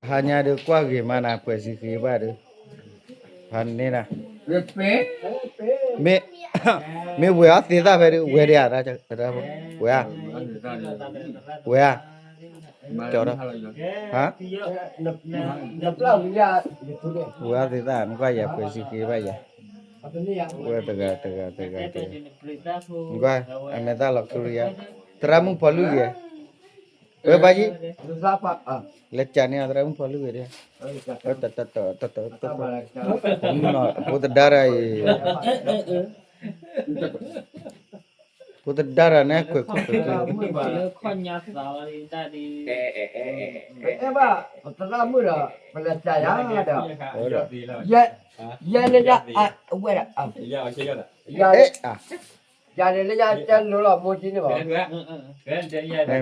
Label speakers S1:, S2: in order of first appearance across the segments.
S1: hanya de kwa ge mana pues ki ba de han ne na me me we a te da be de we de ya da da we a we a cho đó hả we a te da no kwa ya pues ki ba ya we te ga ngwa ame da lo tu ya tramu palu ye we ba ji lecane adra un palu ye no puta dara puta dara ne ko
S2: Konya sawari tadi.
S3: Eba, setelah mula percaya ada. Ya, ya ni ya, wera. Ya, ya ni ya jangan lupa mochi ni bah.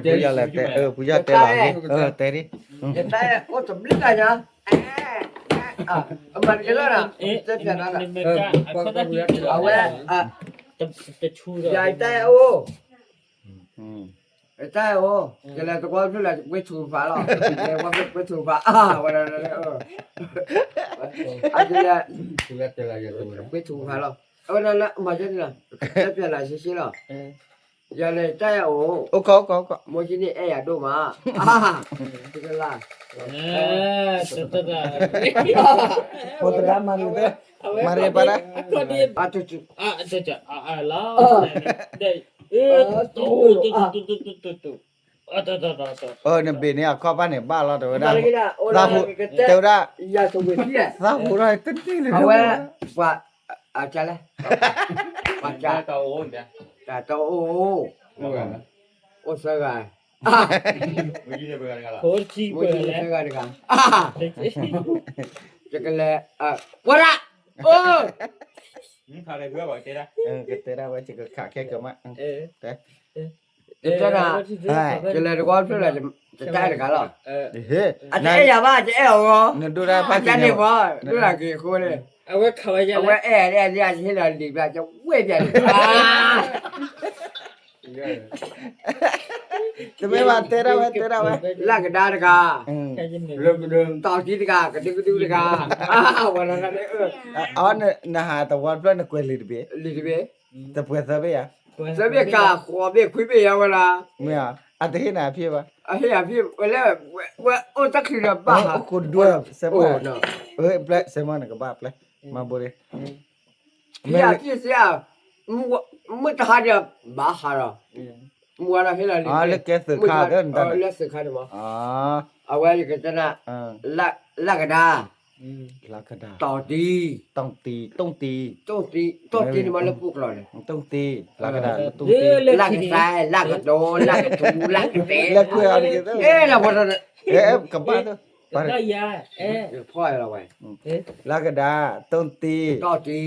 S1: puja la te puja te la te ri
S3: Kita oh sebelum aja. Aman kita na. Kita na. Awak, ya kita oh. Kita oh, kita tu kau tu lah, gue cuba lah, gue cuba mana mana. Aja gue cuba lah. Nak macam ni lah, tapi lah sisi lah. Jadi saya oh,
S1: có
S3: mau sini ada mah. Kita lah.
S1: putra mari te mari para
S3: Atuh.
S2: Lah.
S1: oh ne be ne ko pa ne ba lo to da
S3: Lagi dah,
S1: da pu te da
S3: ya tunggu dia.
S1: da pu ra tin tin le
S3: Awak buat aja lah. Baca. Tak tahu. Oh serai.
S2: Kursi
S3: Mau sini
S2: boleh.
S3: serai kan. Cakap wara. Oh.
S1: cái te ra ba chỉ khả ke ke ma te
S3: Itu na. Kalau kau tu lah, cakap dekat lah.
S1: he
S3: Ada ya ba, ada oh.
S1: ne do ra pa
S3: Ada ni ba, tu lagi kau ni.
S2: Awak kawai jalan.
S3: Awak dia sini lah di belakang wei dia.
S1: te me ba te ra ba
S3: Lah ke dah dekat.
S2: Kajian ni.
S3: Tahu sini dekat, kedua dekat. Wala na ni.
S1: on na ha ta wa pla na ko le be
S3: Li be.
S1: te pu sa be ya
S3: Sebab kah, kau be kui be ya wala.
S1: me ya a te na phi ba
S3: Akhirnyaพี่ว่าโอ้ตักคือบ้า
S1: ko do sa
S3: โอ้
S1: ma
S3: เนาะ
S1: pla se ma na ka ba pla ma bo re
S3: พี่อ่ะพี่เสียมึงจะหาเดี๋ยวบ้าหาละมึงว่าอะไรล่ะ
S1: ah le ke se kha de nda
S3: เล่นสึกขาดมั้ง
S1: ah
S3: เอาไว้ก็จะน่ะ ละกระดา
S1: la ka da
S3: ต่อตี
S1: tong ti
S3: ต้องตีนี่มันละปุกเราเลย
S1: tong ti la ka da tong
S3: ละกระซ้ายละกระโดนละกระทูละกระเตะ
S1: ti la ku ya ni ke
S3: เอ๊ะละพอนั้น
S1: ka ba to
S2: Dah ya.
S3: พ่อเราไว้
S1: la ka da tong ti
S3: ต่อตี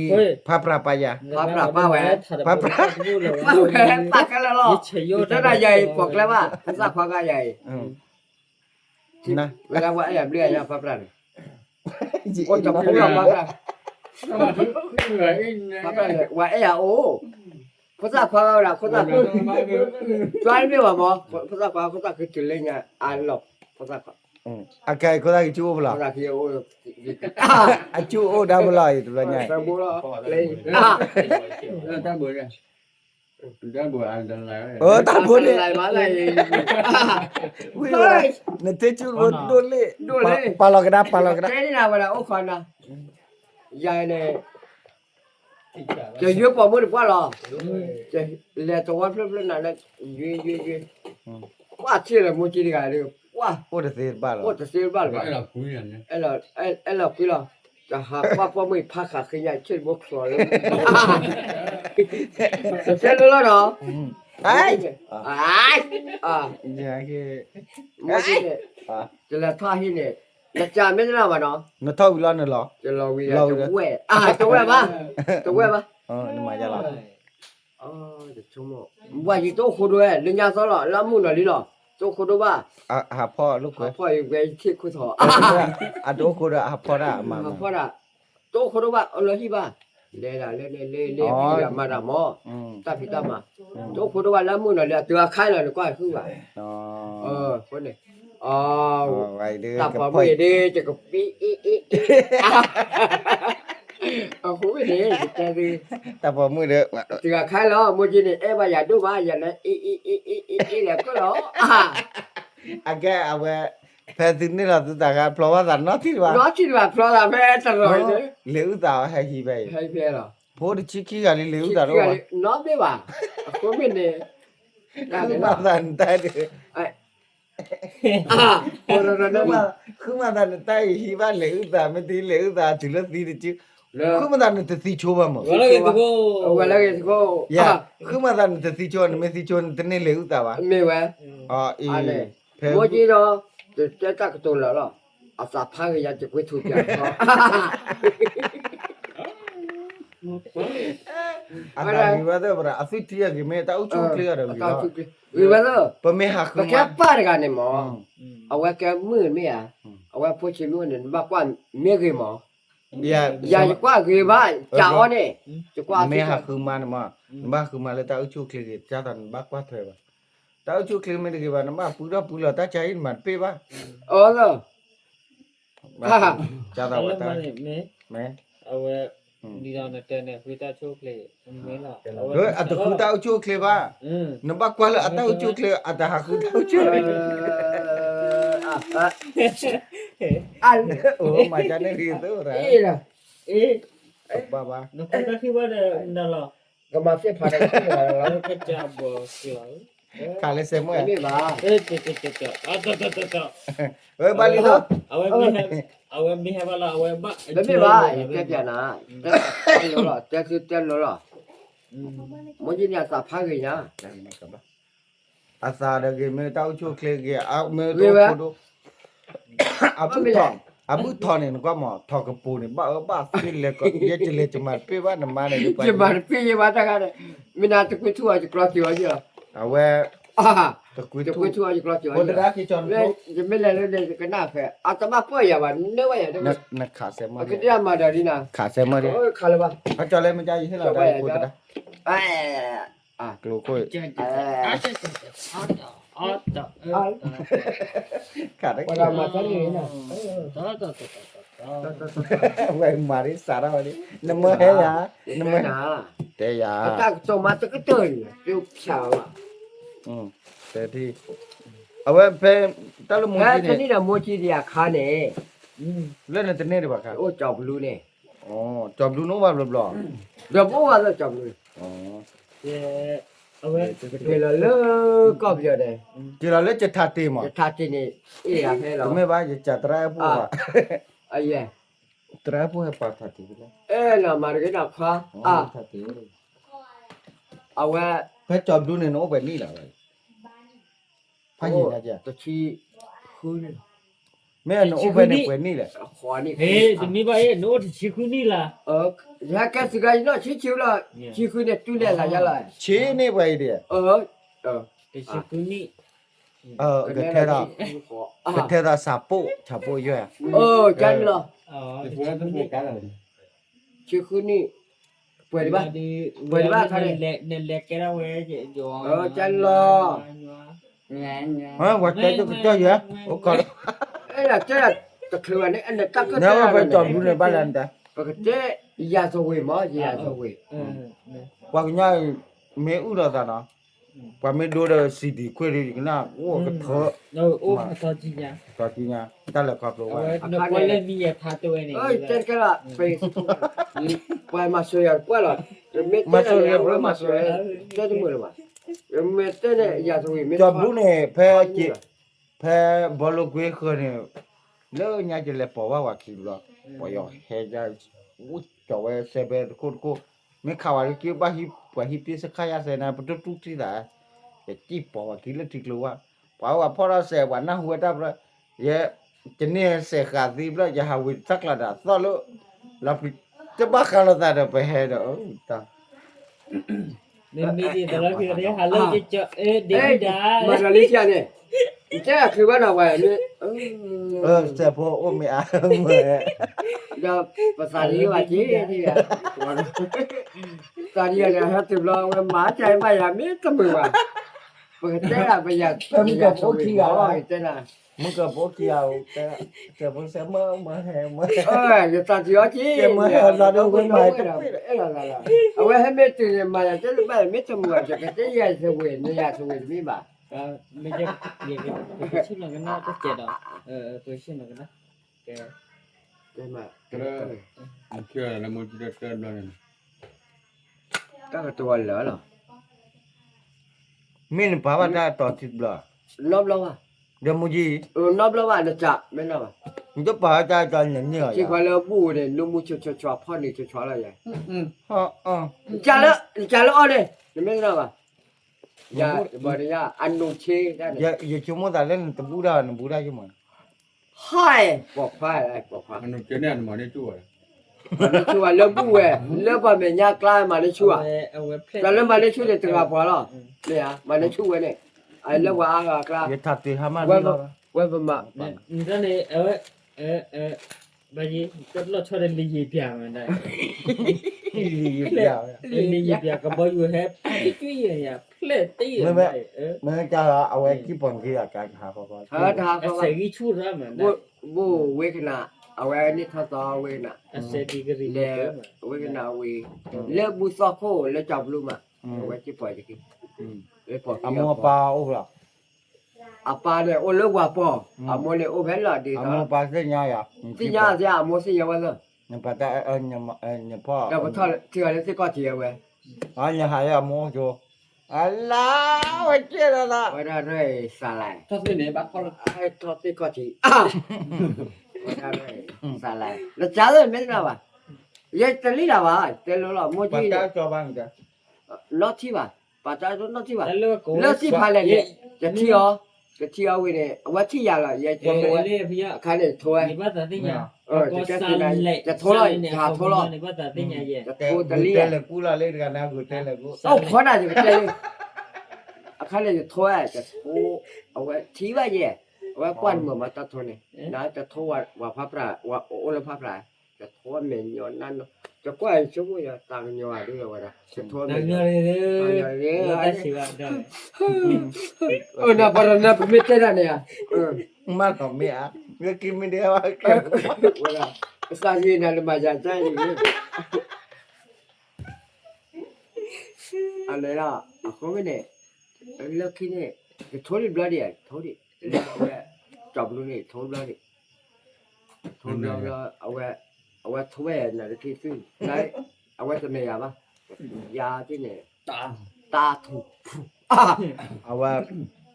S1: pha pra pa ya
S3: ป้าป้าแหวน
S2: Papa.
S3: ป้าแหวนปักกันแล้วหรอจะได้ใหญ่บอกแล้วว่าภาษาความใหญ่
S1: นะ
S3: เวลาว่าไอ้แบบเรียกยังพับรัน
S1: จี
S3: โอ้จับพวกเราพับรันพับรันเลยว่าไอ้ยาโอ้ภาษาความเราภาษาจอยไม่ว่าหมอภาษาความภาษาคือจุดเล่นอ่านหรอกภาษา
S1: อาแกก็ได้จูบล่ะ
S3: ภาษาที่โอ้
S1: อาจูโอดาบลอยตัวใหญ่
S3: สมบูรณ์เลย
S4: ta bữa này ta bữa ăn lần này
S1: เออตาบุญเนี่ย
S3: อะไรมาอะไร
S1: วิ่งเลยเนี่ยเตจูบโดนเลยปาลอกระดาปาลอกระดา
S3: แค่นี้นะเวลาโอ้คนนะใหญ่เนี่ยจะยืดปอมือดีกว่าหรอจะเลี้ยตัวเพื่อนๆนั่นแหละยืดว่าเชื่อเลยมูจีดีกันเลยว่า
S1: โอ้เดเสียบ้าหรอ
S3: โอ้จะซื้อบ้านวะ
S4: gọi là cuối lần nhé
S3: ไอ้เราพี่เราจะหาว่าไม่พักขาขยายเช่นบกสอนเลยเช่นแล้วเนาะ
S1: ไอ้
S3: เนี่ยคือมูจีเนี่ยจะละท่าที่เนี่ยละจานไม่ได้แล้ววะเนาะ
S1: nó thôi lo nữa lo
S3: จะเราวีจะแหวจะแหวปะจะแหวปะ
S1: nhưng mà ra lo
S3: อ๋อจะชั่วโมงว่าอยู่โต๊ะคุยด้วยเรื่องยาซ้อหรอแล้วมุ่งหน่อยดิหรอโต๊ะคุยด้วยป่ะ
S1: หาพ่อลูกเว้ย
S3: พ่ออยู่เวทีคุยถอ
S1: อ่ะดูกูหาพ่อละมา
S3: พ่อละโต๊ะคุยด้วยป่ะเอาเลยที่ป่ะเล่ละเล่พี่มาดามอตาพี่ตามาโต๊ะคุยด้วยแล้วมุ่งหน่อยเดี๋ยวตัวใครหน่อยก็คือว่าคนนี้ อ๋อ
S1: ไว้เด้อ
S3: ตับ
S1: กับ
S3: บ่
S1: พ่อย
S3: ไม่ดีจะก็ปีอีเอาหูไม่ดีจะดี
S1: แต่พอมือเด้อ
S3: จะใครเหรอมูจินี่เอ๊ะว่าอย่าดูว่าอย่านะอีแล้วก็เหรอ
S1: อาแกเอาไว้แพ้ถึงนี่ล่ะตุตากันเพราะว่าสันเนาะที่ว่า
S3: nó chỉ là pro là mẹ thật rồi đấy
S1: เหลวตาให้ฮีไป
S3: hay phê rồi
S1: โพดชิคิกะเหลวตา
S3: Chỉ
S1: တော့
S3: là nó biết bà có biết nè
S1: คื
S3: là
S1: อ
S3: thế
S1: มา
S3: nào
S1: สันตายเด้อ
S3: rồi
S1: คือมาสันตายฮีว่าเหลวตาไม่ตีเหลวตาจุลตีดิจิคือมาสันตตีโชบาม
S2: Wala ke tu ko.
S3: là cái cô
S1: ยาคือมาสันตตีโชนไม่ตีโชนตเนเหลวตาว่า
S3: mẹ vậy
S1: อ๋ออี
S3: à này
S1: เพ
S3: mua chi đó tôi chắc chắc tôi là đó à sao phá cái nhà chỉ quay thu tiền
S1: อันนั้นมีว่าเด้อบ่ล่ะอสุทิยะกิเมตาอุชุเคลียร์เด้อ
S3: tao chụp vì vậy đó
S1: ปะเมหะคือ
S3: cái
S1: มา
S3: cái ba cái này mà à vậy cái mưa mẹ à à vậy phố chỉ luôn nên ba quan mẹ cái mà
S1: อย่า
S3: giờ chỉ qua cái ba chào nè chỉ qua
S1: เมหะคือมานะมาบ้าคือมาแล้วตาอุชุเคลียร์จาตันบักว่าถอยว่าตาอุชุเคลียร์ไม่ได้กี่ว่านะมาปูละตาใจมันเปว่า
S3: rồi
S1: จาตาว่า
S2: Wala
S1: ตา
S2: mane me.
S1: แม่
S2: Awe di dalam net ne kita chokle. Me la.
S1: เฮ้ยอัตคือตาอุชุเคลียร์ว่า นบักว่าละตาอุชุเคลียร์อัตหะคือตาอุชุ
S3: anh
S1: โอ้มาจาเนี่ยรีตัวระ
S3: ý là
S2: Eh,
S1: บ้าบ้า
S2: no kita ki wala ndala.
S3: cái mà sẽ phải là
S2: Wala ke jabo kila.
S1: คาเลเซมวย
S3: biết bà
S2: Eh, te. Ata.
S1: เฮ้ยบาลีโต
S2: Awe mi have la awe ba.
S3: biết bà cái chuyện nào cái rồi cái thứ tên rồi mỗi chuyện nhà tập hai người nhá
S1: อาซาเดกเมตาอุชุเคลียร์อาเมโตโคโดอาบุทอนเนี่ยก็หมอทอกระปูเนี่ยบ้าฟิลเลยก็เยจะเลยจะมาเป้ว่าน้ำมันเนี่ยไป
S3: chứ mà phi mà ta cái này mình nào tôi thua chỉ có chịu chưa
S1: เอาไว้
S3: à
S1: ตะกุย
S3: tôi
S1: ตู้
S3: thua chỉ có chịu
S1: คนรักที่จอน
S3: vậy chứ mình lại lên cái nào phải à tao mà phải vậy nếu vậy
S1: นักขาเซมอ
S3: cái đứa mà đời đi nào
S1: ขาเซมอเนี่ย
S3: ôi khá là bà
S1: เขาจอเลยมันจะให้เราได้คุยกัน
S3: à
S1: กลัวคุย
S2: Ata.
S1: ขาดได้
S3: còn làm mà cái gì nào
S2: Ta.
S1: ไว้มาริสาระวันนี้น้ำมือเฮียน้ำมือ
S3: nào
S1: เตีย
S3: ta cho mà tôi cái tên tiêu chào à
S1: เตียที่เอาไว้เพ่ตาลุมุน
S3: cái
S1: ที่
S3: cái
S1: เนี่ย
S3: này là mua chi đi à khá nè
S1: เล่นในตัวนี้ดีกว่าครับ
S3: ô chọc luôn nè
S1: อ๋อจอบดูนู้นว่าบลอ
S3: rồi bố vào rồi chọc luôn
S1: อ๋อ
S2: Awe.
S3: thì là lỡ có giờ này
S1: จีเราเล่นจะทัดตีมั้ง
S3: thật thì nè ý là thế
S1: ก็
S3: rồi
S1: ไม่ว่าจะจัดตราผู้ว่า
S3: ai vậy
S1: ตราผู้ให้ปากทัดตีไปแล้ว
S3: ê là mà cái nào khó
S1: อ๋อ
S3: à
S1: ทัดตี
S3: à qua
S1: เพื่อจอบดูในโน้ตแบบนี้แหละเว้ยพายินนะจ๊ะ
S3: tôi chi khui nè
S1: แม่โน้ตแบบนี้แบบนี้แหละ
S3: khó nè
S2: Hey, demi ba e no chi ku ni la.
S3: ra cái sự cái nó chi chiếu là chi khui nè chú nè là ra lại
S1: เชนี่ไปเดีย
S2: Te chi ku ni.
S1: กระเทรา กระเทราสาปูชาปูย่อย
S3: chân là
S2: Ah,
S3: chi khui nè quay đi ba
S2: Boleh ba kali ne le kera we je jo.
S3: chân lo
S1: ฮะวัดใจจะเจ้าเยอะโอ้ก็
S3: ấy là thế là thực sự này anh là các cái
S1: เนี่ยว่าไปจอบดูในบ้านนั่นแต่
S3: và cái thế giờ rồi quỳ mà giờ rồi quỳ
S1: ว่าง่ายเมอุดาตานะว่าเมดูเดซีดีคุยดีกันนะโอ้ก็เถอะ
S2: No, oh, tho chi nya.
S1: ตอนที่เนี่ยแต่ละครับรู้ว่า
S2: Awe no boleh ni ya tha tu ni.
S3: ơi trên cái là phải quay mà soi à quay rồi rồi mẹ
S1: Mà
S3: thế
S1: soi
S3: này
S1: rồi,
S3: rồi
S1: mà
S3: mà
S1: soi.
S3: soi thế thì mười rồi mà rồi mẹ thế này giờ rồi mẹ
S1: จอบดูเนี่ยแพ้จิแพ้บอลลูกเวคเนี่ยเลิกเนี่ยจะเลยบอกว่าคิดหรอกปอยเฮจะอู้จอยเซเบร์กูไม่ข่าวอะไรกี่บ้าฮิปปี้สักขยะเสนาประตูทุกที่ได้จะจีบบอกว่าคิดแล้วทิ้งรู้ว่าเพราะว่าพอเราเสวันนั้นหัวดับแล้วเยอะจะเนี่ยเสกขาดทีแล้วจะหาวิสักระดับต่อแล้วเราจะบ้ากันแล้วแต่ไปเฮดตา
S2: Ni di dalam dia halo je cak dia
S3: ê
S2: dah.
S3: mà là lý cha này thế là khi bắt đầu quay nữa
S1: เสพโอ้ไม่เอาเมื่อ
S3: giờ và xài đi mà chỉ thì là xài đi là hết từ lo má chạy mày làm biết tao mừng mà porque te la bella
S1: Em que poquilla,
S3: ay te la
S1: มึงก็บ่เกี่ยวแต่มึงเสมอมาแห่มา
S3: yo está tío aquí
S1: Que mujer la de un mai te
S3: a ver me te ma ya te me me te mu que te ya se güey no ya se güey mi ba
S2: ไม่ใช่เรียกไปชื่อหนังกันนะจะเจ็ดอ่ะไปชื่อหนังกันนะแก
S3: te ma
S4: Kira kira la mo tira kira la ni.
S3: các cái tuần lỡ rồi
S1: มินปาวาตาต่อติบลา
S3: nộp lâu à
S1: เดยวมุจี
S3: nộp lâu à được chả bên nào à
S1: มึงจะปาตาจานเหนื่อย
S3: chỉ phải là bu này nó mu cho phun này cho là vậy
S1: ฮะอ๋อ
S3: trả lỡ đây thì bên nào à ya bởi vì ya ăn đồ chê ra
S1: อย่า
S3: này
S1: อย่าชุมตาเล่นตะบูดานะบูดาอยู่มั้ง
S3: hai bỏ phai lại bỏ phai
S4: Anu kene anu mane tu.
S3: mà nó chua lỡ bu lỡ bà mình nhà cai mà nó chua
S2: เอาไว้เพล
S3: là lỡ mà nó chua thì từ gặp vào đó nè mà nó chua này ai lỡ qua à
S1: อย่าทัดติหามัน
S3: quên vào mà
S2: นี่ตอนนี้บางทีจะรถชนลียีเปียมันได้
S1: อย่า
S2: ลียีเปียก็บอกอยู่แฮปปี้จุ้ยเนี่ยเพลตี้
S1: มึงจะเอาไว้กี่ปอนกี่อาการหาพอ
S3: hết ha
S2: อาศัยกี่ชุดแล้วมันได้
S3: bu quê cái nào ở đây đi thao to quê nào
S2: อาศัยดีก็รีบ
S3: le quê cái nào quê le bu so khô le chọc luôn mà quê chỉ phải cái le bỏ
S1: อามัวปาโอ้ล่ะ
S3: à pa này ô le qua po à mo le ô bé là đi
S1: อามัว
S3: đó
S1: ปาเสียยา
S3: ที่ย่าเสียmoสิยังว่า
S1: เนี่ยปาตาเนี่ยพ่อ
S3: แต่พอทอดเชื่อแล้วสิก็เทียเว้ย
S1: อันเนี่ยหายามัวโจอัลลาห์วะเจรละ
S3: ว่าได้เลยสาลาย
S4: Ta se ne ba ko.
S3: ไอ้ทอดสิก็ทีว่าได้เลยสาลายแล้วจ้าเลยไม่ได้ป่ะยัยตะลีล่ะว่ะเตลล่ะโม
S1: ปา
S3: จิ
S1: ตาจอบังจ้ะ
S3: ลอที่ป่ะปาตาโดนลอที่ป่ะ
S2: แล้วก็
S3: ลอที่พาเลยเนี่ยจะเที่ยวจะเที่ยวเว้ยเนี่ยว่าที่ยาละยัย
S2: เอ
S3: จะ
S2: อเลยพี่อ่ะ
S3: คันเนี่ยถอย
S2: นี่ว่าแต่ที่เนี่ย
S3: จะทอด
S2: นี่ว่าแต่ที่เนี่ย
S3: จะ
S1: แต่
S3: โทตะลี
S1: เตละกูละเล่นกันนะกูเตละกู
S3: เอ้าขอได้จะเตะคันเนี่ยจะถอยจะโทเอาไว้ที่ว่าเย่ว่าป้อนมือมาตัดทนเนี่ยนะจะโทว่าพระปราว่าโอละพระปราจะโทเมนย้อนนั่นจะก้อยชั่วโมงyaตังยอด้วยว่าจะโทเม
S2: นั่
S3: น
S2: งเลยแต่สิว่าได้
S3: นะปะนะไม่เตะเนี่ย
S1: มาต่อเมียเมื่อกี้ไม่ได้ว่าแค่
S3: ว่าสายีนั่นมาจากใจนี่อะไรล่ะเขาไม่เนี่ยเลิกที่เนี่ยจะโทษบลาดิโทษดิเลิกจับลูกนี่โทษบลาดิโทษบลาเอาไว้โทษนั่นที่ซึ่งได้เอาไว้จะไม่ยาป่ะยาที่เนี่ยตาถูก
S1: เอาว่า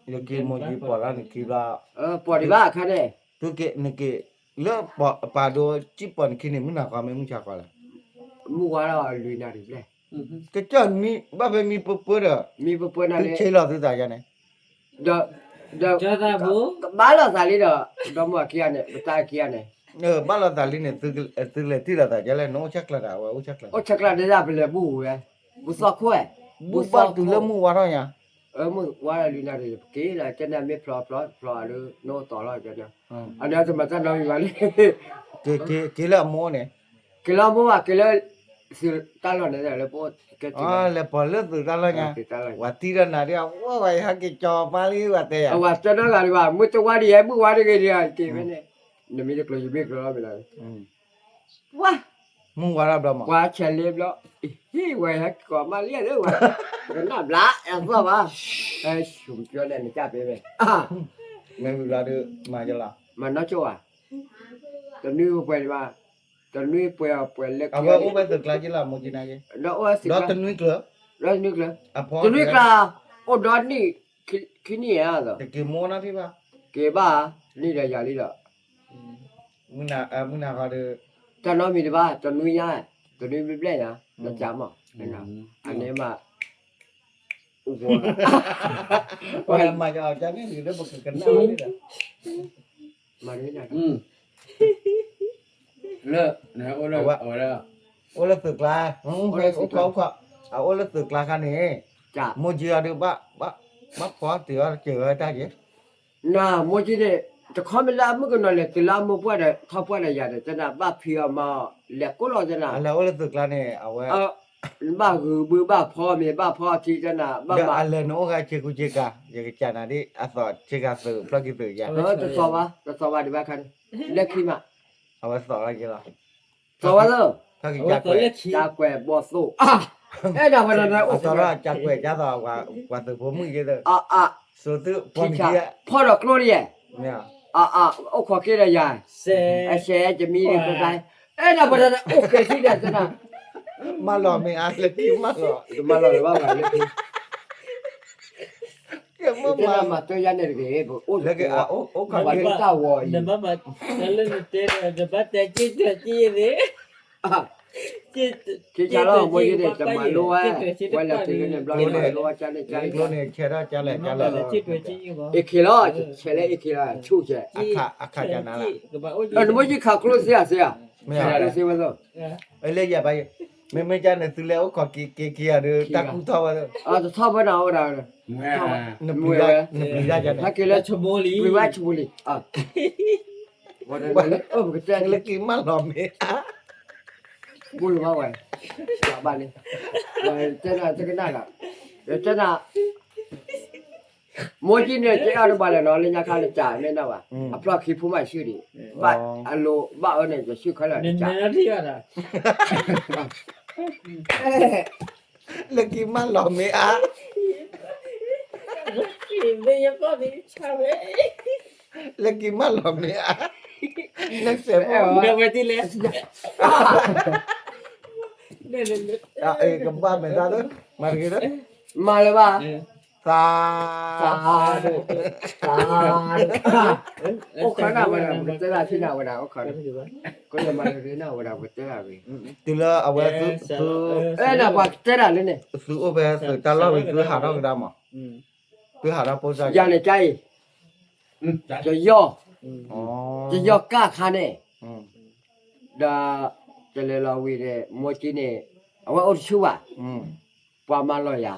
S1: เมื่อกี้โมจิปอดแล้วนี่คือว่า
S3: ปวดบ้าค่ะเนี่ย
S1: ตัวเกนี่เกเลือกปาโดจิปอนคินี่มึงน่ะความมึงชักว่าล่ะ
S3: มัวแล้วลุยนาดิเลย
S1: ก็จ้ามีบ้าไปมีปุ๊บปุ๊บอ่ะ
S3: มีปวดนั่นเลย
S1: ใช่หรอตัวตาจังเนี่ย
S3: เดี๋ยว
S2: จ้าตาบู
S3: บ้าแล้วสาลีเด้อดอมว่าเกียเนี่ยตาเกียเนี่ย
S1: บ้านเราตาลิเนี่ยตึกเลยที่เราตาจะเลยน้องชักละดาวชักละ
S3: โอ้ชักละได้ไปเลยบูเว้ยบูซอกขั้ว
S1: บุบ้านตุลมูว่าร้อยอ่ะ
S3: มึงว่าลุยนาดิเกี่ยละจะเนี่ยไม่พลอหรือโนต่อแล้วจะเนี่ยอันนี้จะมาจะน้องอยู่วันนี้
S1: เกละโมเนี่ย
S3: กิโลมัวกิโลสิตลอดเนี่ยเลยพวกเกิด
S1: อ๋อแล้วพอเลือกตึกแล้วไงว่าที่นั่นน่ะเดียวว่าไปหากิจอมาลีว่าแต่
S3: เอาว่าจะนั่นอะไรวะมึงจะว่าดีมึงว่าดีกันดีเกี่ยเนี่ยเนี่ยมีเด็กเลยอยู่เบกแล้วไปเลยว้า
S1: มึงว่ารับมา
S3: ว่าเฉลี่ยแล้วฮี่ว่าฮักก็มาเรียด้วยว่าเป็นน้ำละเอ็งว่าว่าไอ้ชุมเจ้าเนี่ยจ้าไปไหม
S1: ไม่เวลาเดือมาจะละ
S3: มันน่าชัวตอนนี้ไปว่าตอนนี้ไปเล็ก
S1: เอาว่าอุปตึกลาจิละโมจินาเก
S3: แล้วว่าสิ
S1: ดอตนุ้ยเกลือ
S3: แล้วนึกเลย
S1: อ่ะพอ
S3: ตอนนี้กลาโอ้ดอนนี่คินี่อ่ะเหรอ
S1: แต่กี่โมนะพี่ป่ะ
S3: เก็บบ้านี่เดี๋ยวยานี่แหละ
S1: มึงน่ะก็เดือ
S3: ตอนน้องมีบ้าตอนนู้นย่าตอนนี้ไม่เล่นนะแล้วจำอ่ะนะครับอันนี้มาอุโบ
S1: ว่ามาจะเอาจากนี่หรือได้บอกกันหน้านี่แหละ
S3: มานี่นะ
S4: Le, na ola ola.
S1: โอ้ละตึกลาโอ้เขาเอาโอ้ละตึกลาคันนี้
S3: จ้า
S1: โมจิอาเดือบะพอเตือเจอได้เจ๊
S3: น่าโมจิเนี่ยจะขอเวลาเมื่อกี้นั่นแหละตีลาโมป่วยเลยท้อป่วยเลยยาเนี่ยจะน่ะบ้าเพียมาเล็กก็รอจะน่ะ
S1: แล้วโอ้ละตึกลาเนี่ยเอาไว้
S3: บ้าคือบือบ้าพ่อเมียบ้าพ่อที่จะน่ะบ้า
S1: เดี๋ยว
S3: มา
S1: อะไรโน้ก็เชกุเชกาอยากจะนาดิอาสอเชกาสือพระกิตยา
S3: จะสอบว่าดีว่าคันเล็กขี้มา
S1: เอาไว้สอนอะไรกันล่ะ
S3: สอบว่าเด้อ
S1: พระกิ
S2: เอา
S1: จัก
S2: ตัว
S1: เว
S2: เล็กขี้
S3: จากแกวบ่สู้เอ๊ะดาววันนั้นโอ้
S1: สอนว่าจักเวจ้าต่อกว่าสือผมมึงเยอะ สุดที่พอมีเยอะ
S3: พ่อดอกโลนี่
S1: เนี่ย
S3: โอ้ขอคิดอะไรยาย
S2: เซ่
S3: ไอ้แชจะมีอะไรได้เอ๊ะดาววันนั้นโอเคที่เด็ดนะ
S1: มาหล่อไม่อาเลยที่มาหล่อ
S3: มาเลยว่าไงเล็กขี้
S1: เกี่ยว
S3: จะ
S1: มา
S3: มาตัวยันเนี่ยก็โอ้
S1: แล้วก็โอ้ขับ
S3: มา
S1: เรือ
S3: เต้าวอย
S2: เดี๋ยวมานั่นเล่นเต้นเดี๋ยวมาแต่จี้เลยจี้
S3: ที่จะเล่าว่าจะจะมารู้ว่าวันละทีเนี่ยเราเนี่ยรู้ว่าจะได้ใจ
S1: โลนี่เชื่อจะแหละจะแหละ
S2: จี้ตัวจี้ก็บอก
S3: อีกทีละเฉลยอีกทีละชูเฉย
S1: อาคาจะนั่นแหละ
S2: ก็บอกโอ้ย
S3: อันนี้ข่าวคลุเสีย
S1: ไม่
S3: เสี
S1: เอา
S3: ยเสียว่า
S1: ไอ้เลี้ยไปไม่จะเนี่ยตัวเลี้ยขอกี่อะเด้อตะกุท่าว่าเด้อ
S3: จะทำอะไรเอาอะไร
S1: นึกปีได้จะ
S3: ถ้า
S1: เนี่ย
S3: เกิด
S2: ชโมลี
S3: วิวัฒน์บุรีวันนั้นก็แจ้ง
S1: เล็กมาหล่อไม่อา
S3: บุญมาไว้กลับบ้านเลยเจ้าหน้าเจ้าหน้าเจ้าหน้าโมจิเนี่ยเจ้าอะไรบ้านเลยเนาะเลยนักข่าวเลยจ่ายไม่น่าว่าเพราะคิดผู้ไม่ชื่อดีบ้านอันโลบ้านเนี่ยจะชื่อเขาเลย
S2: เนี่ย
S3: จ่าย
S2: นาทีอ่ะ
S1: เล็กมาหล่อไม่อา
S2: นี่ยังก็มีชาวเอ้
S1: เล็กมาหล่อไม่อานักเสียบ
S2: เดี๋ยวไปที่เล็กเนี่ย
S1: กับบ้านไม่ได้ด้วยมากี่ด้วย
S3: มาเลยว่า
S1: ตา
S3: โอ้ขนาดวันนั้นเจ้าหน้าที่หน้าวันนั้นเขาก็เลยมาเลยหน้าวันนั้นเจ้าหน้าที่
S1: ตีละเอาไว้ซื้อ
S3: น่ะว่าเจ้าหน้าเลยเนี่ย
S1: ซื้อเอาไปซื้อตลาดไปซื้อหาเราก็ได้มั้งซื้อหาเราโพสต์
S3: อย่าในใจจะย่อ
S1: อ๋อ
S3: จะย่อกล้าคันเนี่ยดาจะเลยเราวิเดโมจิเนี่ยเอาไว้อดชัวปามาลอยา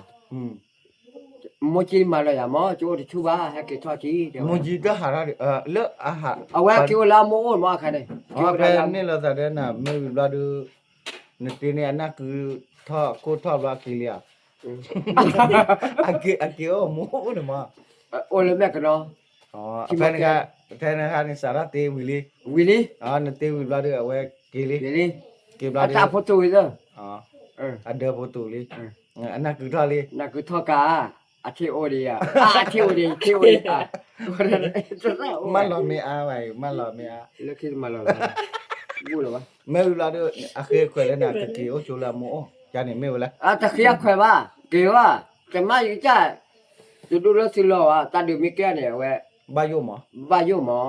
S3: โมจิมาลอยาหมอจูอดชัวให้เกิดทอดจีเดี๋ยว
S1: มุจิก็หาเราเลิกอาหาร
S3: เอาไว้เกี่ยวลาโมอมาคันเนี่ย
S1: อ๋อแค่นี้เราแต่เดินน่ะไม่รู้ดูนี่ทีนี้นั่นคือท่อกูท่อว่ากี่เลียอากิโอมูนี่มา
S3: โอ้เลยแม่กันเนาะ
S1: อ๋อแฟนกันนี่สาระเตวิลี
S3: วิลี่
S1: อ๋อนี่เตวิลาดูเอาไว้กี่ลี
S3: วิลี่
S1: กี่บลา
S3: อา
S1: ดู
S3: ตาพุทธุยเด้อ
S1: อ๋ออันเดอร์โพตูลีอันนั้นคือท่อลี
S3: นั่นคือท่อกาอาทิโอดีอ่ะอาทิโอดีทิโอดีอ่ะ
S1: มันหล่อไม่อาไว้มันหล่อไม่อา
S3: แล้วคิดมาแล้วพูดหรอวะ
S1: ไม่รู้ละดูอาเคยคุยแล้วนะกี่โอชูลาโมจานี่ไม่รู้ละ
S3: ตะเคียนข่อยว่าเกี่ยวว่าจะมาอยู่จ้าจะดูแลสิโลอ่ะตาดูมีแก่เนี่ยเว้ย
S1: บายุหมอ
S3: บ้าอยู่หมอ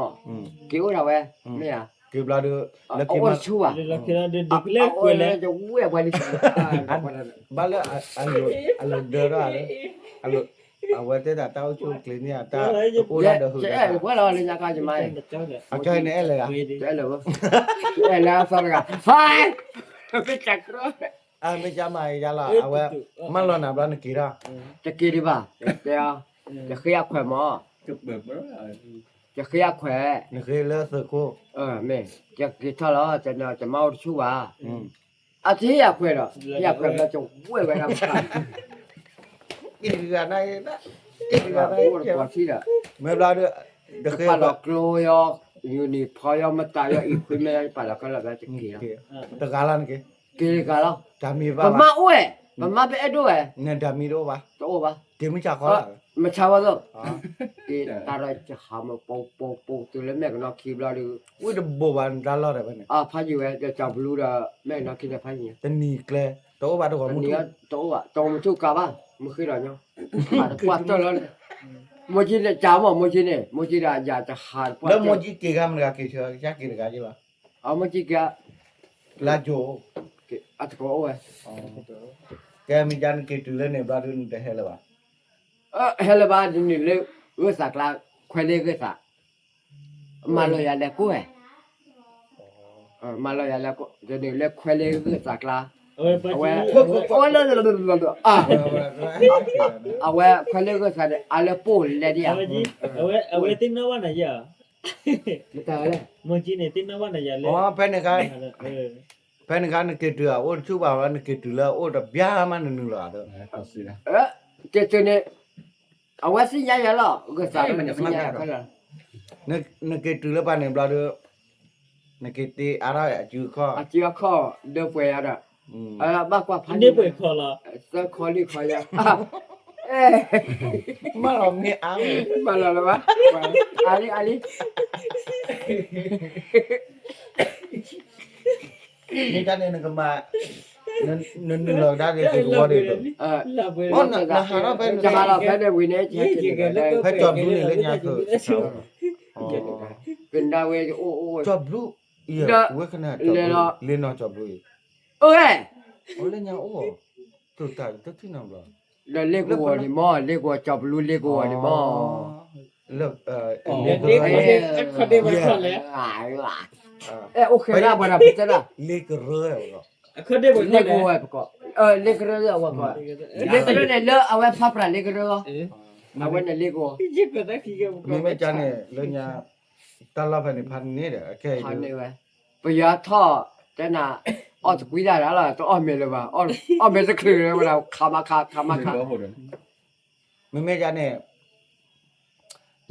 S3: เกี่ยวเราเว้ยเนี่ย
S1: กี่บลาดูแล้ว
S3: เอา
S1: กี่
S3: ไว้
S1: มา
S3: ชั่ว
S2: เราคิดว่าเด็กเล็ก
S3: เอา
S2: กว่า
S3: ไว้
S2: แล้ว
S3: จะเว้ยไว้ดิ
S1: บาละอันloเดอร์อะไรอันlo เอาไว้แต่ตาเอาชูคลินี่ตาโอลาเดอร์
S3: เจ๊ว่าเราเลยนะก็จะมา
S1: เอาใจเนี่ยเลยอ่ะ
S3: เจ๊เหรอวะเจ๊แล้วสระไฟไปจักร
S1: ไม่จำไม่ยาละเอาไว้มันหล่อนะบลานี่กี่ระ
S3: จะกี่ดีบ่ะเจ๊จะเคียข่อยหมอ
S4: chụp bẹp đó
S3: จะเคียข่อย
S1: นี่คือเลือดสึกคู่
S3: แม่จะกี่เท่าแล้วจะเมาชั่วอาทิอยากข่อยหรออยากข่อยเราจะเว้ยไว้ทำการ
S1: กี่กันได้นะ
S3: พูดกว่าที่ละ
S1: ไม่บลาดูเด็ก
S3: ปลอกโลยอยู่นี่พอยมาตายอีกคนไม่ได้ปลอกก็แล้วจะกี่ละ
S1: ตะกาลันกี่
S3: กี่กันแล้ว
S1: จามีบ้า
S3: มาอ้วยมาไปด้วย
S1: เนี่ยจามีรู้ป่ะ
S3: โตป่ะ
S1: กี่ไม่จักเขาละ
S3: มาชาวแล้วกี่ตาเราจะหามาปูตัวแล้วแม่ก็นอกคีบเราดู
S1: อุ้ยเดบวันดาลอได้ป่ะเนี่ย
S3: พายุจะจับรู้ละแม่นอกคีได้พายุ
S1: แต่นี่เกลโตบ้าตัวของ
S3: อัน
S1: มึง
S3: นี้โตอ่ะโตมันทุกกาบ้ามันคืออะไรเนาะกวาดตัวแล้วโมจิเนี่ยจ้าหมอโมจิเนี่ยโมจิเนี่ยอยากจะหา
S1: แล้วโมจิกี่กำลังกี่เชือกจักกี่กำจีบ้า
S3: เอาโมจิแก
S1: ลาโจ
S3: อัตโกโอ้ย
S1: แกมีจานกี่ตัวเลยเนี่ยบลาดูนี่เฮลบ้า
S3: เฮลบาดินี่เลยเออสักละควายเลยก็สักมาเลยอะไรกูเอมาเลยอะไรกูจะนี่เลยควายเลยก็สักละ
S2: เอ้ย
S3: เอาไว้โอ้ยเลยเอาไว้ควายเลยก็สักอะไรปูเลยดิ
S2: เอาไว้จีเอาไว้ติ้งน้าวันไหนอ่ะ
S3: ไม่ตายเลย
S2: เมื่อกี้เนี่ยติ้งน้าวันไหนอ่ะเลย
S1: อ๋อเป็นยังไง
S2: เออ
S1: ဖန်ကန်ကေတူအိုချူပါဝနကေတူလာအိုတဗျာမနနူလာတော့
S4: တော့စီလား
S3: 这呢，啊，我是爷爷了，我啥都没爷爷快了。
S1: နကေတူလာပါနေဘလာတော့နကေတီအားရအကျူခေါ်
S3: 啊，就要靠得回来的，包括盘
S2: နေပွေခေါ်လာ
S3: 这考虑考虑啊，哎，
S1: မတော်မြအား
S3: 完了吧？阿里，
S1: နေကနေနကမနနလာဒါရေကိုဝရတယ်တော့
S2: လာပွေ
S1: ဟောနာဟာရပဲ
S3: 这哈了，反正为呢，这
S1: ဖက်ကြော်ဘူးလေညာဆို
S3: 跟单位就哦，
S1: ကြော်ဘူးရဝခနာကြော်လင်းတော့ကြော်ဘူး
S3: 哦哎，
S1: ဟောလေညာအိုတူတာတတိနောလား
S3: 那那个我的妈，那个找不路那个我的妈，
S1: လောလေ
S2: နေခတ်တယ်မခေါ်လေ
S3: 哎呀，哎，OK 啦，不啦，不知道。
S1: လေကရဲရော
S2: အခတ်တယ်မ
S3: 那
S2: ခေါ်
S3: 个
S2: လေ
S3: 我也不搞，那个人我搞，那个人呢，我怕不了那个人，我那那个，
S2: ဒီကတည်းက
S1: မမေချာနေလေညာတလာဖနေဖန်နေတယ်အခဲ
S3: 他那个不要他在那，哦，这归家来了，都二米了吧？二米是可以了，我来卡嘛卡，卡嘛卡，
S4: ဟုတ်တယ်
S1: မမေချာနေ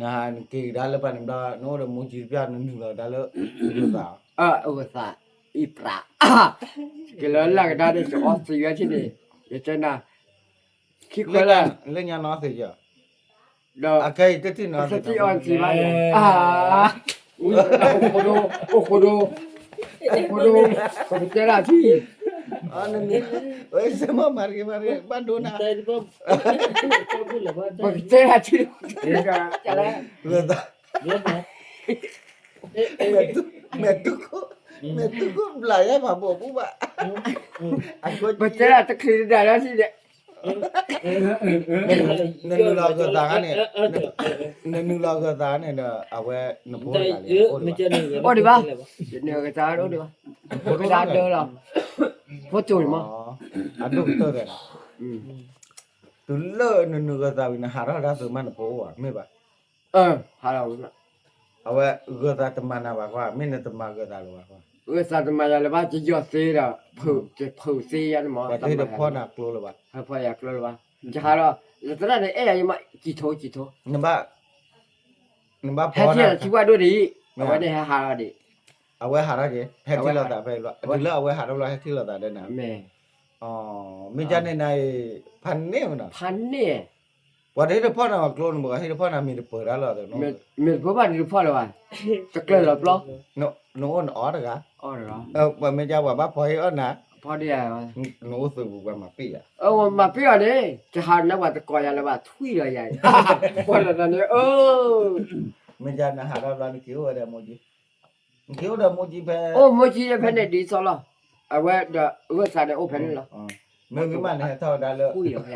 S1: နာကေဒါလပန်ဒါနိုးရမူကြီးပြနနူလာဒါလဒီသာ
S3: 我啥一把，给了那个他的是二十元去的，也真的，去回
S1: လေ
S3: 来，
S1: လေညာနော်စေကြ
S3: 那
S1: အခဲတတိနော်
S3: 十几二十万啊，我不接了去。
S1: အာနနေဝေစမမာရီမာရီဘန်ဒိုနာ
S2: တိုင်းဘောတော့ဘူးလေဘာ
S3: 我这下去，那个下来，
S1: ဝေဒါ
S2: လဲ
S1: မေတုကိုဘလာရမှာဘောဘူးပါအခု
S3: 我这下这可以在那去的，
S1: နနူလာကတာကနေနနူလာကတာနဲ့အဝဲနဘော
S2: တိုင်း
S1: လာလေ
S2: ရမကြနေ
S3: 那个啥都对吧？我给他得了，我走了吗？
S1: အဒုတ်တယ်
S3: 嗯，
S1: သူလောနနူကတာဝိနဟာရဒါဆိုမနဘောဝမေပါ
S3: 好了，我说，
S1: အဝဲကတာတမနာပါကွာမင်းနဲ့တမကတာလောပါကွာ
S3: 我啥子嘛呀？了吧？就要死了，剖死呀的嘛，
S1: ဘာတေးတော့ဖောနာကလိုလောပါ
S3: 还剖呀，可了吧？就好了，这那的哎呀嘛，几头，
S1: နဘာနဘာ
S3: 还
S1: ဖော
S3: 贴
S1: နာ
S3: 了几万多的，我那还好了的，
S1: အဝဲဟာရကေဟက်တီလာတာပဲလောဒီလောအဝဲဟာရလောဟက်တီလာတာတဲ့နာ
S3: 没，
S1: အော်မင်းကြနေနိုင်ဖန်နေမနာ
S3: 盘呢，
S1: ဘာတေးတော့ဖောနာကလိုနဘောဟဲ့ဖောနာမီပေါ်ရလာတယ်နော်
S3: 没不把你破了吧？这个了不？
S1: နိုနိုအော်တက
S3: 哦了，
S1: ဘာမင်းကြဘာဘာဖောရအော်နာ
S3: 跑的呀。
S1: နိုးဆိုဘူးဘာမပြရ
S3: 我嘛不要嘞，这哈那把这高呀了吧，退了呀，我了那里哦，
S1: မင်းကြနာဟာရလာနေကျော်ရမိုကြီးကျော်ရမိုကြီးပဲ
S3: 哦，没去那边的地少了，啊我啥的我盘了，
S1: မင်းမနဲ့ထောက်တာလို့
S3: 退了呀，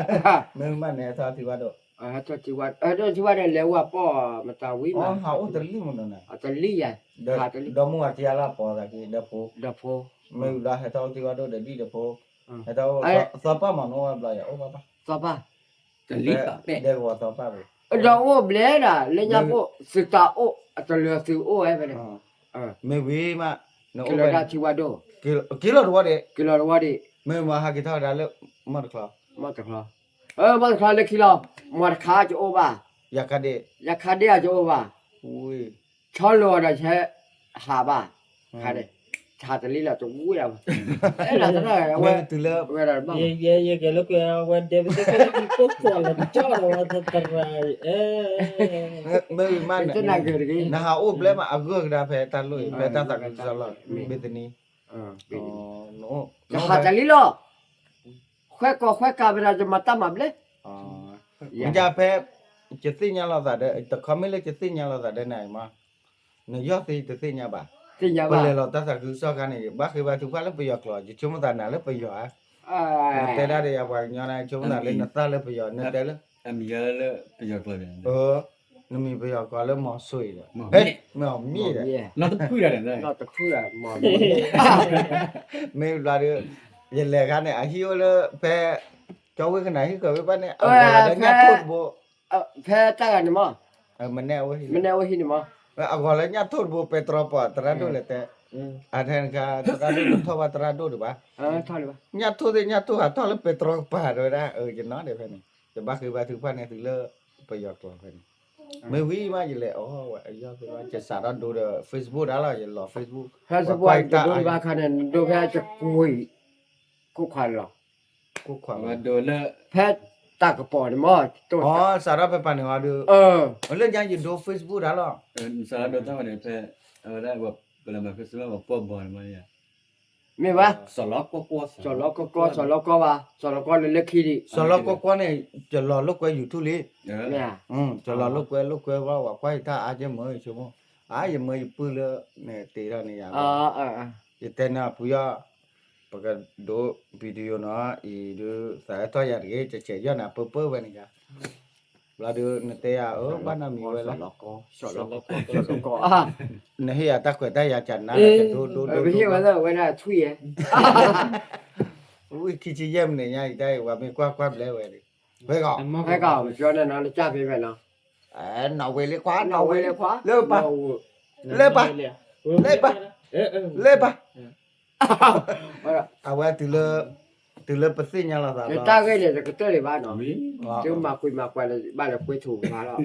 S1: မင်းမနဲ့ထောက်တီပါတော့
S3: 这几万，这几万的来我报嘛单位
S1: အော်
S3: 嘛，
S1: ဟာဦးတလီမနော်နာ
S3: 这里呀，
S1: ဒေါ်မူအတီယာလာပေါ်တာကြီးတဲ့ဖိုး
S3: 这坡，
S1: မင်းလာဟထောက်တီပါတော့ဒီတဲ့ဖိုးဟထောက်စပမနောဘလာရအော်ဘာ
S3: 咋办？
S4: တလီပါပဲ
S1: တဲ့ဘောစပပဲ
S3: 让我不来了，人家不是打我，这两手我还不能，
S1: မေဝေးမနော်
S3: 给了他几万多，
S1: ကီလိုတော့တဲ့
S3: 给了我的，
S1: မေမဟာကီထောက်တာလို့မတ်ခလာ
S3: 没得了，没得了，去了，没得卡就我吧，
S1: ရကတဲ့
S3: 要卡的就我吧。
S1: ဝေး
S3: 超罗的才下吧，看的，查这里了就无了。哎，那那
S1: ဝေးတူလို့
S3: 为了嘛，
S2: ရေကလောကဝန်ဒေဗစ်ကကိုပေါ်လာကြောက်တော့တတရ
S1: မေမန
S3: 这那个的，
S1: နာဟာအိုဘလဲမအဂုကဒါဖဲတန်လို့ဖဲတတ်တာကစားလာဘေတနီ
S3: 嗯，
S1: အော်နော်
S3: 就下这里了，快搞不了就没打嘛不嘞？
S1: အော်မကြဖဲကျသိညာလာတာတဲ့တခမလေးကျသိညာလာတာတဲ့နိုင်မှာနရော့သိတသိညာပါ
S3: 这样
S1: ပလေ
S3: 吧，
S1: လောတတ်တာကူစောကနေဘာခေဘာသူကလည်းပယောကလောချုံမတာနာလည်းပယောတဲ
S3: 哎，
S1: ရတဲ့ရပါညာနိုင်ချုံတာလည်းနတ်လည်းပယောနဲ့တဲလည်း
S4: အမီရလည်းပြောပြပြန်
S1: နမီပယောကလည်းမဆွေတယ်
S4: မော
S1: ဟဲ့မောမြည်တယ်
S3: 耶，
S4: နောက်တစ်ခုရတယ်တဲ့
S3: 那都哭了嘛，
S1: မေလာရရလေကနေအဟီယလဖဲကျော်ဝဲကနေဟိကဝဲပါနဲ့အကောလည်းညထုတ်ဖို့
S3: 拍这个的嘛，
S1: မနဲ့ဝဲ
S3: 没那我去的嘛，
S1: အကောလည်းညထုတ်ဖို့ပက်ထရောပါတရတို့လည်းတဲ့ Adan ka terado thawa terado de ba.
S3: ทอดเลยป่ะ
S1: Nyatu ha tho le petro pa rồi da. Je no de phen. Je ba ke ba thu phan ne thu le pa yok to phen. Me wi ma je le oh yo ke ba je sa ro do de Facebook da la je lo Facebook.
S3: ถ้าสบายจะโดนบาคันโดนแพ้จะกุยกูขวัญหรอ
S1: Ku kwa.
S4: มาโดนแล้ว
S3: แพ้ตากระป๋อนี่มั้งตัว
S1: Oh sa ro pa pa ne wa do. Le nya je do Facebook da lo.
S4: สารโดนตั้งวันนี้แพ้ได้แบบเวลามาคือซื้อมาป้อมบอลมาเนี่ย
S3: ไม่วะ
S4: สล็อกก็
S3: สอนล้อก็สอนล้อก็ว่าสอนล้อก็เล็กขี้ดิ
S1: So lo ko ne je lo lo ko YouTube le.
S3: เนี่ย
S1: Je lo lo ko wa kwai ta a je mo chu mo. A je mo pu le ne te ra ne ya. Ite na puya pakai do video na itu saya tahu ya dia cecah na apa apa ni ya. Lalu nanti ya mana mi
S3: สอน
S1: wala.
S3: ล้อก็สอนล้อก็
S1: Nah ya tak kau dah ya cana do
S3: ไม่ใช่ว่าเวลาทุย
S1: Ui kici yam ni ya itu wa mi kuat lewe ni. Baik
S3: ให้ก่อนชวนนั่นนะจ้าพี่ไปเนาะ
S1: nào về lấy khóa
S3: เอา
S1: nào
S3: ไว้
S1: về
S3: เลยขวา
S1: lepa lepa awak tu le pesnya lah
S3: แต่
S1: salah.
S3: ตาก็เนี่ยจะกระเตื้อเลยบ้านเนาะจึงมาคุยมาคุยเลยบ้านเราคุยถูกมาแล้ว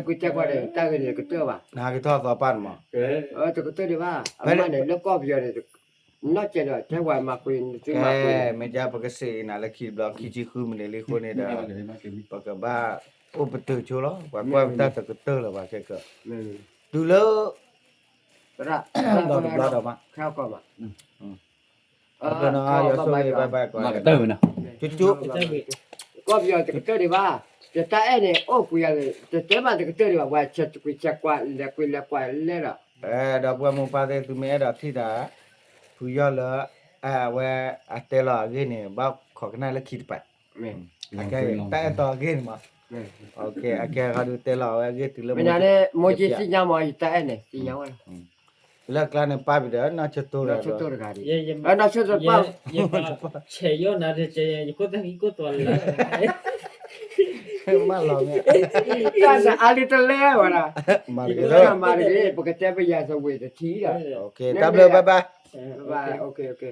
S3: กูจะว่าเลยตาก็เนี่ยกระเตื้อว่ะ
S1: Nah kita sopan mah.
S3: จะกระเตื้อเลยว่าบ้านเนี่ยแล้วก็เพียงเนี่ยนอกจากเนี่ยจะว่ามาคุยจึงมาคุย
S1: meja pakai se nak laki blok kici khu menele khu ni dah. Pakai ba oh betul culo. Wa kita tak betul lah ba ke. Dulu
S3: ก็ได้
S1: dah blok dah mak.
S3: ข้าวก็มา
S1: Apa na ya so bye kau.
S4: มากระเติมนะ
S1: Cucu.
S3: ก็เพียงจะกระเตื้อเลยว่าจะตาเนี่ยโอ้คุยอะไรจะเจ้ามาจะกระเตื้อเลยว่าจะคุยจะกว่าแล้วคุยแล้วกว่าเลยล่ะ
S1: Dah buat mupade tu me dah tidak. Puya la we atela gini ba kau kena laki dapat.
S3: แม่
S1: Okey, tak tahu gini mah.
S3: แม่
S1: Okey, kalau tela we gitu le.
S3: ไม่นานเนี่ยโมจิสิญญามาอีตาเนี่ยสิญญาว่า
S1: La kelana pa bida na cetur.
S3: เราชุดตัวกันดิ
S2: Ye
S3: เราชุดตัวป้า
S2: ye cheyo na de che ko ta ki ko to la.
S1: Malam ya.
S3: การจะอะไรตัวเล่วะนะ
S1: Malam.
S3: เรื่องมาเลยปกติไปยาสวีททีอ่ะ
S1: Okey, tak boleh bye bye.
S3: บายโอเค